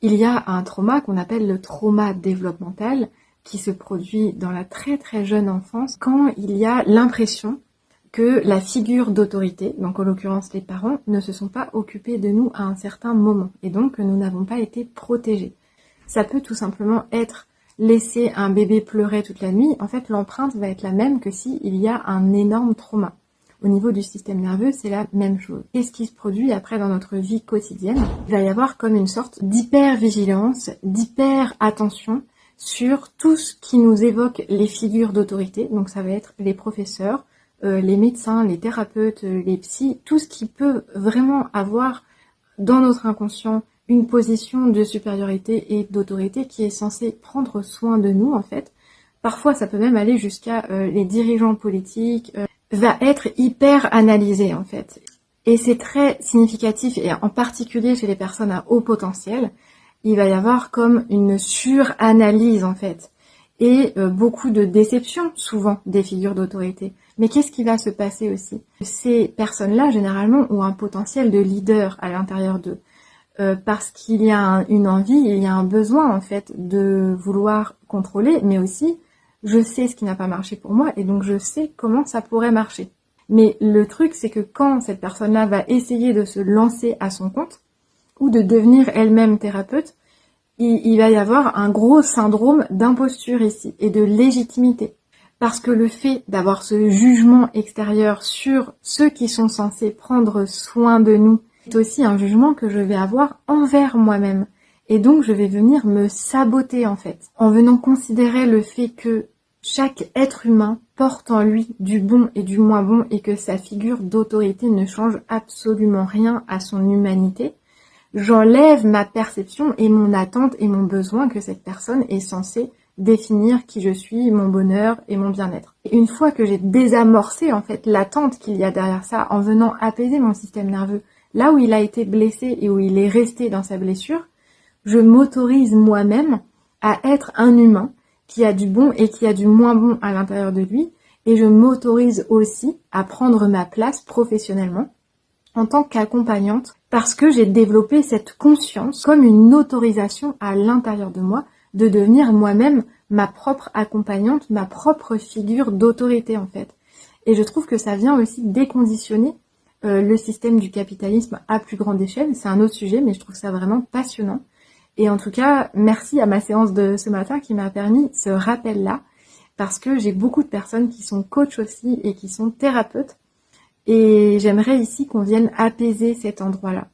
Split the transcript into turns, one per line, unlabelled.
Il y a un trauma qu'on appelle le trauma développemental qui se produit dans la très très jeune enfance quand il y a l'impression que la figure d'autorité, donc en l'occurrence les parents, ne se sont pas occupés de nous à un certain moment et donc que nous n'avons pas été protégés. Ça peut tout simplement être laisser un bébé pleurer toute la nuit. En fait, l'empreinte va être la même que s'il y a un énorme trauma. Au niveau du système nerveux, c'est la même chose. Et ce qui se produit après dans notre vie quotidienne, il va y avoir comme une sorte d'hyper-vigilance, d'hyper-attention sur tout ce qui nous évoque les figures d'autorité. Donc ça va être les professeurs, les médecins, les thérapeutes, les psys, tout ce qui peut vraiment avoir dans notre inconscient une position de supériorité et d'autorité qui est censée prendre soin de nous en fait. Parfois ça peut même aller jusqu'à les dirigeants politiques, va être hyper analysé en fait. Et c'est très significatif, et en particulier chez les personnes à haut potentiel, il va y avoir comme une suranalyse en fait. Et beaucoup de déception souvent des figures d'autorité. Mais qu'est-ce qui va se passer aussi? Ces personnes-là, généralement, ont un potentiel de leader à l'intérieur d'eux. Parce qu'il y a une envie, il y a un besoin en fait de vouloir contrôler, mais aussi je sais ce qui n'a pas marché pour moi et donc je sais comment ça pourrait marcher. Mais le truc, c'est que quand cette personne-là va essayer de se lancer à son compte ou de devenir elle-même thérapeute, il va y avoir un gros syndrome d'imposture ici et de légitimité. Parce que le fait d'avoir ce jugement extérieur sur ceux qui sont censés prendre soin de nous, c'est aussi un jugement que je vais avoir envers moi-même. Et donc je vais venir me saboter en fait, en venant considérer le fait que chaque être humain porte en lui du bon et du moins bon et que sa figure d'autorité ne change absolument rien à son humanité. J'enlève ma perception et mon attente et mon besoin que cette personne est censée définir qui je suis, mon bonheur et mon bien-être. Et une fois que j'ai désamorcé en fait l'attente qu'il y a derrière ça en venant apaiser mon système nerveux, là où il a été blessé et où il est resté dans sa blessure, je m'autorise moi-même à être un humain qui a du bon et qui a du moins bon à l'intérieur de lui, et je m'autorise aussi à prendre ma place professionnellement en tant qu'accompagnante parce que j'ai développé cette conscience comme une autorisation à l'intérieur de moi de devenir moi-même ma propre accompagnante, ma propre figure d'autorité en fait. Et je trouve que ça vient aussi déconditionner le système du capitalisme à plus grande échelle. C'est un autre sujet, mais je trouve ça vraiment passionnant. Et en tout cas, merci à ma séance de ce matin qui m'a permis ce rappel-là, parce que j'ai beaucoup de personnes qui sont coachs aussi et qui sont thérapeutes. Et j'aimerais ici qu'on vienne apaiser cet endroit-là.